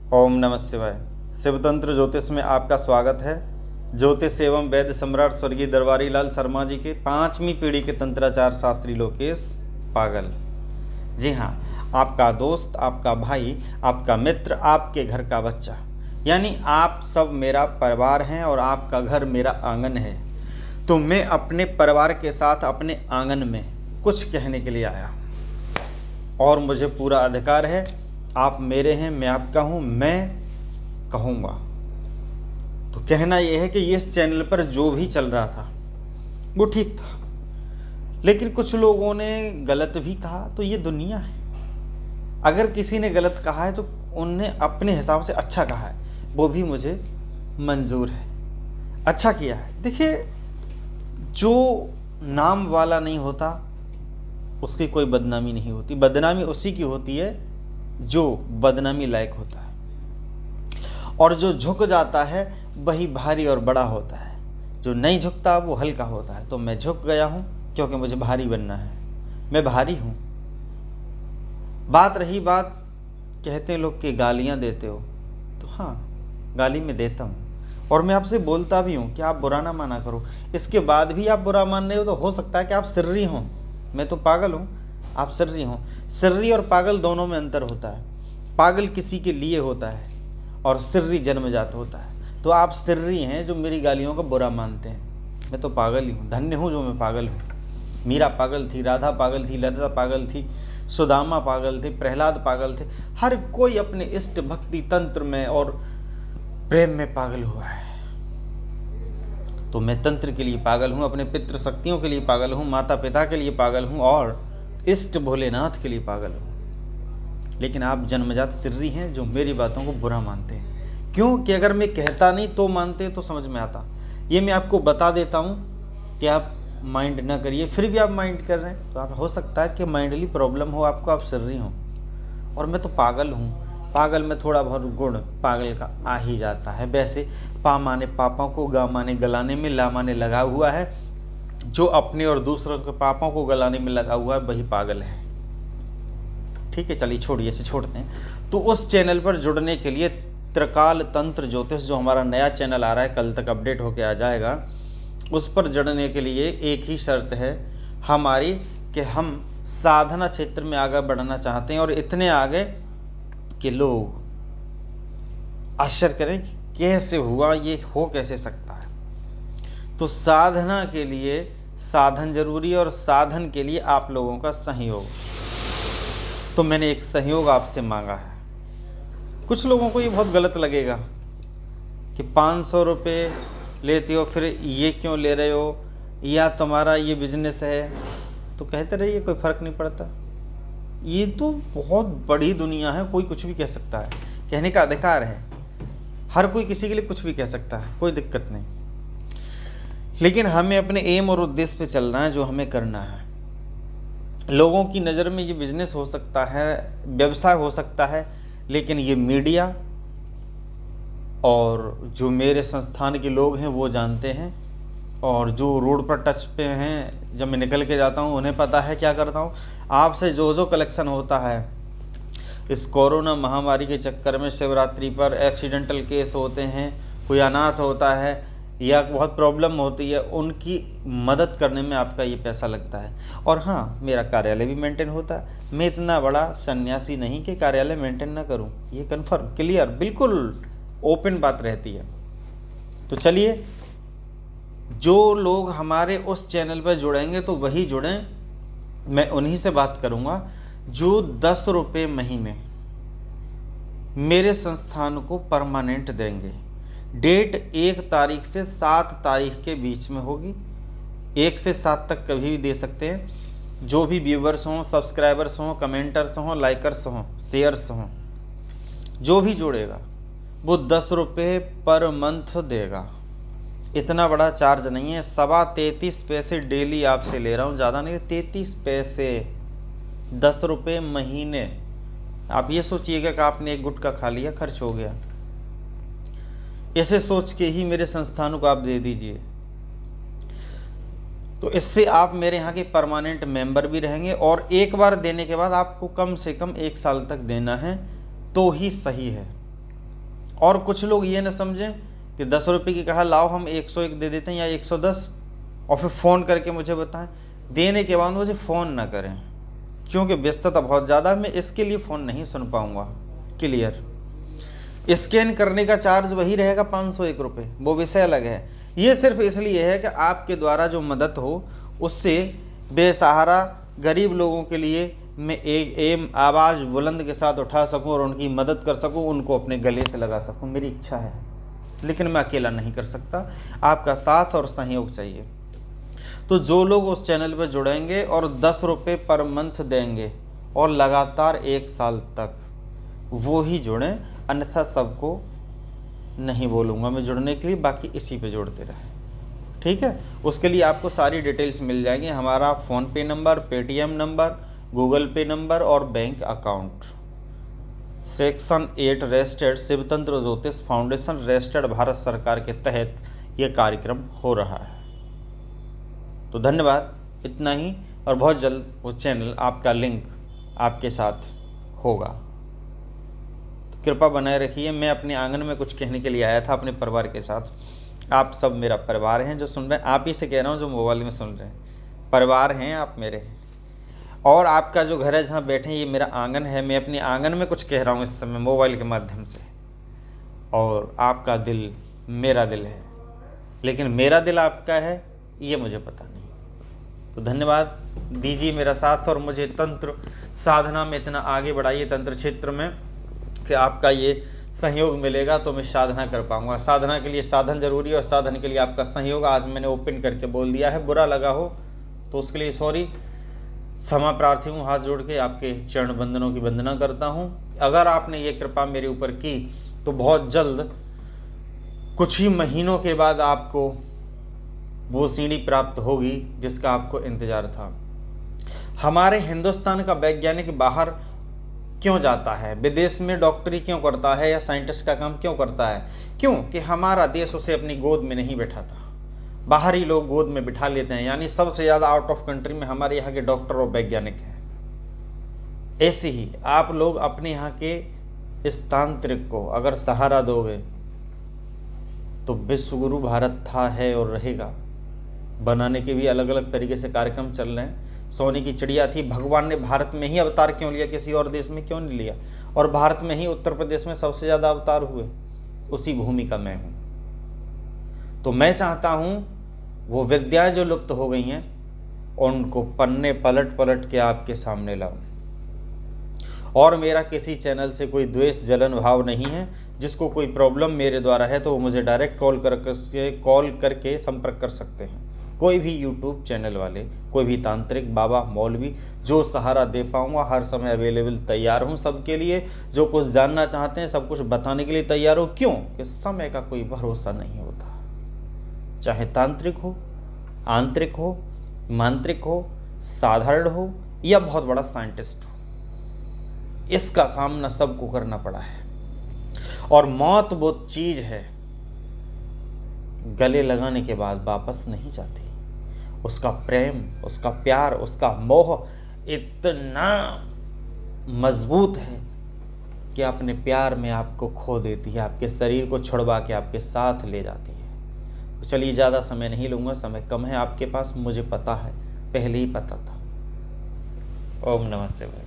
ओम नमः शिवाय। शिवतंत्र ज्योतिष में आपका स्वागत है। ज्योतिष एवं वैद्य सम्राट स्वर्गीय दरबारी लाल शर्मा जी के 5वीं पीढ़ी के तंत्राचार्य शास्त्री लोकेश पागल। जी हाँ, आपका दोस्त, आपका भाई, आपका मित्र, आपके घर का बच्चा, यानी आप सब मेरा परिवार हैं और आपका घर मेरा आंगन है। तो मैं अपने परिवार के साथ अपने आंगन में कुछ कहने के लिए आया और मुझे पूरा अधिकार है। आप मेरे हैं, मैं आपका हूँ, मैं कहूँगा। तो कहना यह है कि इस चैनल पर जो भी चल रहा था वो ठीक था, लेकिन कुछ लोगों ने गलत भी कहा। तो ये दुनिया है, अगर किसी ने गलत कहा है तो उनने अपने हिसाब से अच्छा कहा है, वो भी मुझे मंजूर है। अच्छा किया है। देखिए, जो नाम वाला नहीं होता उसकी कोई बदनामी नहीं होती। बदनामी उसी की होती है जो बदनामी लायक होता है, और जो झुक जाता है वही भारी और बड़ा होता है। जो नहीं झुकता वो हल्का होता है। तो मैं झुक गया हूँ क्योंकि मुझे भारी बनना है। मैं भारी हूँ। बात रही बात, कहते हैं लोग कि गालियाँ देते हो, तो हाँ, गाली मैं देता हूँ और मैं आपसे बोलता भी हूँ कि आप बुरा ना माना करो। इसके बाद भी आप बुरा मान रहे हो तो हो सकता है कि आप सिर्री हों। मैं तो पागल हूँ, आप सिर्री हों। सिर्री और पागल दोनों में अंतर होता है। पागल किसी के लिए होता है और सिर्री जन्मजात होता है। तो आप सिर्री हैं जो मेरी गालियों को बुरा मानते हैं। मैं तो पागल ही हूँ। धन्य हूँ जो मैं पागल हूँ। मीरा पागल थी, राधा पागल थी, ललिता पागल थी, सुदामा पागल थे, प्रहलाद पागल थे। हर कोई अपने इष्ट भक्ति तंत्र में और प्रेम में पागल हुआ है। तो मैं तंत्र के लिए पागल हूँ, अपने पितृ शक्तियों के लिए पागल हूँ, माता पिता के लिए पागल हूँ और इष्ट भोलेनाथ के लिए पागल हूँ। लेकिन आप जन्मजात सिर्री हैं जो मेरी बातों को बुरा मानते हैं। क्यों कि अगर मैं कहता नहीं तो मानते तो समझ में आता। ये मैं आपको बता देता हूँ कि आप माइंड ना करिए, फिर भी आप माइंड कर रहे हैं तो आप हो सकता है कि माइंडली प्रॉब्लम हो आपको, आप सिर्री हों। और मैं तो पागल हूँ। पागल में थोड़ा बहुत गुण पागल का आ ही जाता है। वैसे पा माने पापों को, गा माने गलाने में, ला माने लगा हुआ है। जो अपने और दूसरों के पापों को गलाने में लगा हुआ है वही पागल है। ठीक है, चलिए छोड़िए, इसे छोड़ते हैं। तो उस चैनल पर जुड़ने के लिए त्रिकाल तंत्र ज्योतिष, जो हमारा नया चैनल आ रहा है, कल तक अपडेट होके आ जाएगा, उस पर जुड़ने के लिए एक ही शर्त है हमारी कि हम साधना क्षेत्र में आगे बढ़ना चाहते हैं और इतने आगे कि लोग आश्चर्य करें कि कैसे हुआ, ये हो कैसे सकता है। तो साधना के लिए साधन जरूरी है और साधन के लिए आप लोगों का सहयोग। तो मैंने एक सहयोग आपसे मांगा है। कुछ लोगों को ये बहुत गलत लगेगा कि 500 रुपये लेते हो, फिर ये क्यों ले रहे हो, या तुम्हारा ये बिजनेस है। तो कहते रहिए, कोई फ़र्क नहीं पड़ता। ये तो बहुत बड़ी दुनिया है, कोई कुछ भी कह सकता है। कहने का अधिकार है, हर कोई किसी के लिए कुछ भी कह सकता है, कोई दिक्कत नहीं। लेकिन हमें अपने एम और उद्देश्य पे चलना है, जो हमें करना है। लोगों की नज़र में ये बिजनेस हो सकता है, व्यवसाय हो सकता है, लेकिन ये मीडिया और जो मेरे संस्थान के लोग हैं वो जानते हैं, और जो रोड पर टच पे हैं, जब मैं निकल के जाता हूँ उन्हें पता है क्या करता हूँ। आपसे जो कलेक्शन होता है, इस कोरोना महामारी के चक्कर में शिवरात्रि पर एक्सीडेंटल केस होते हैं, कोई अनाथ होता है या बहुत प्रॉब्लम होती है, उनकी मदद करने में आपका ये पैसा लगता है। और हाँ, मेरा कार्यालय भी मेंटेन होता है। मैं इतना बड़ा सन्यासी नहीं कि कार्यालय मेंटेन ना करूं। ये कन्फर्म, क्लियर, बिल्कुल ओपन बात रहती है। तो चलिए, जो लोग हमारे उस चैनल पर जुड़ेंगे तो वही जुड़ें। मैं उन्हीं से बात करूँगा जो 10 रुपये महीने मेरे संस्थान को परमानेंट देंगे। डेट 1 तारीख से 7 तारीख के बीच में होगी। 1 से 7 तक कभी भी दे सकते हैं। जो भी व्यूवर्स हों, सब्सक्राइबर्स हों, कमेंटर्स हों, लाइकर्स हों, शेयर्स हों, जो भी जुड़ेगा वो 10 रुपये पर मंथ देगा। इतना बड़ा चार्ज नहीं है। 33 पैसे डेली आपसे ले रहा हूँ, ज़्यादा नहीं, 33 पैसे, 10 रुपये महीने। आप ये सोचिएगा कि आपने एक गुटखा खा लिया, खर्च हो गया। ऐसे सोच के ही मेरे संस्थानों को आप दे दीजिए। तो इससे आप मेरे यहाँ के परमानेंट मेंबर भी रहेंगे, और एक बार देने के बाद आपको कम से कम 1 साल तक देना है तो ही सही है। और कुछ लोग ये ना समझें कि 10 रुपये की कहा लाओ हम 101 दे देते हैं या 110, और फिर फ़ोन करके मुझे बताएं। देने के बाद मुझे फ़ोन ना करें, क्योंकि व्यस्तता बहुत ज़्यादा, मैं इसके लिए फ़ोन नहीं सुन पाऊँगा। क्लियर। स्कैन करने का चार्ज वही रहेगा 501 रुपये, वो विषय अलग है। ये सिर्फ इसलिए है कि आपके द्वारा जो मदद हो उससे बेसहारा गरीब लोगों के लिए मैं एक आवाज़ बुलंद के साथ उठा सकूं और उनकी मदद कर सकूं, उनको अपने गले से लगा सकूं, मेरी इच्छा है। लेकिन मैं अकेला नहीं कर सकता, आपका साथ और सहयोग चाहिए। तो जो लोग उस चैनल पर जुड़ेंगे और 10 रुपये पर मंथ देंगे और लगातार 1 साल तक, वो ही जुड़ें, अन्यथा सबको नहीं बोलूँगा मैं जुड़ने के लिए, बाकी इसी पे जोड़ते रहें। ठीक है। उसके लिए आपको सारी डिटेल्स मिल जाएंगी, हमारा PhonePe number, Paytm number, Google पे नंबर और बैंक अकाउंट। सेक्शन 8 रजिस्टर्ड शिवतंत्र ज्योतिष फाउंडेशन रजिस्टर्ड भारत सरकार के तहत ये कार्यक्रम हो रहा है। तो धन्यवाद, इतना ही, और बहुत जल्द वो चैनल आपका लिंक आपके साथ होगा। तो कृपा बनाए रखिए। मैं अपने आंगन में कुछ कहने के लिए आया था अपने परिवार के साथ। आप सब मेरा परिवार हैं जो सुन रहे हैं, आप ही से कह रहा हूँ जो मोबाइल में सुन रहे हैं, परिवार हैं आप मेरे हैं। और आपका जो घर है जहाँ बैठे हैं, ये मेरा आंगन है। मैं अपने आंगन में कुछ कह रहा हूँ इस समय मोबाइल के माध्यम से, और आपका दिल मेरा दिल है, लेकिन मेरा दिल आपका है ये मुझे पता नहीं। तो धन्यवाद, दीजिए मेरा साथ और मुझे तंत्र साधना में इतना आगे बढ़ाइए, तंत्र क्षेत्र में, कि आपका ये सहयोग मिलेगा तो मैं साधना कर पाऊँगा। साधना के लिए साधन जरूरी है और साधन के लिए आपका सहयोग आज मैंने ओपन करके बोल दिया है। बुरा लगा हो तो उसके लिए सॉरी, क्षमा प्रार्थी हूँ, हाथ जोड़ के आपके चरण बंदनों की वंदना करता हूँ। अगर आपने ये कृपा मेरे ऊपर की तो बहुत जल्द, कुछ ही महीनों के बाद आपको वो सीढ़ी प्राप्त होगी जिसका आपको इंतजार था। हमारे हिंदुस्तान का वैज्ञानिक बाहर क्यों जाता है, विदेश में डॉक्टरी क्यों करता है या साइंटिस्ट का काम क्यों करता है? क्योंकि हमारा देश उसे अपनी गोद में नहीं बैठाता, बाहरी लोग गोद में बिठा लेते हैं। यानी सबसे ज़्यादा आउट ऑफ कंट्री में हमारे यहाँ के डॉक्टर और वैज्ञानिक हैं। ऐसे ही आप लोग अपने यहाँ के इस तांत्रिक को अगर सहारा दोगे तो विश्वगुरु भारत था, है और रहेगा। बनाने के भी अलग अलग तरीके से कार्यक्रम चल रहे हैं। सोने की चिड़िया थी, भगवान ने भारत में ही अवतार क्यों लिया, किसी और देश में क्यों नहीं लिया? और भारत में ही, उत्तर प्रदेश में सबसे ज़्यादा अवतार हुए, उसी भूमि का मैं हूँ। तो मैं चाहता हूँ वो विद्याएं जो लुप्त हो गई हैं उनको पन्ने पलट पलट के आपके सामने लाऊं। और मेरा किसी चैनल से कोई द्वेष जलन भाव नहीं है। जिसको कोई प्रॉब्लम मेरे द्वारा है तो वो मुझे डायरेक्ट कॉल करके संपर्क कर सकते हैं। कोई भी यूट्यूब चैनल वाले, कोई भी तांत्रिक, बाबा, मौलवी, जो सहारा दे पाऊँगा हर समय अवेलेबल तैयार हूँ सबके लिए। जो कुछ जानना चाहते हैं सब कुछ बताने के लिए तैयार हूँ। क्यों कि समय का कोई भरोसा नहीं होता, चाहे तांत्रिक हो, आंतरिक हो, मांत्रिक हो, साधारण हो या बहुत बड़ा साइंटिस्ट हो, इसका सामना सबको करना पड़ा है। और मौत वो चीज है गले लगाने के बाद वापस नहीं जाती। उसका प्रेम, उसका प्यार, उसका मोह इतना मजबूत है कि अपने प्यार में आपको खो देती है, आपके शरीर को छुड़वा के आपके साथ ले जाती है। तो चलिए, ज़्यादा समय नहीं लूँगा, समय कम है आपके पास, मुझे पता है, पहले ही पता था। ओम नमः शिवाय।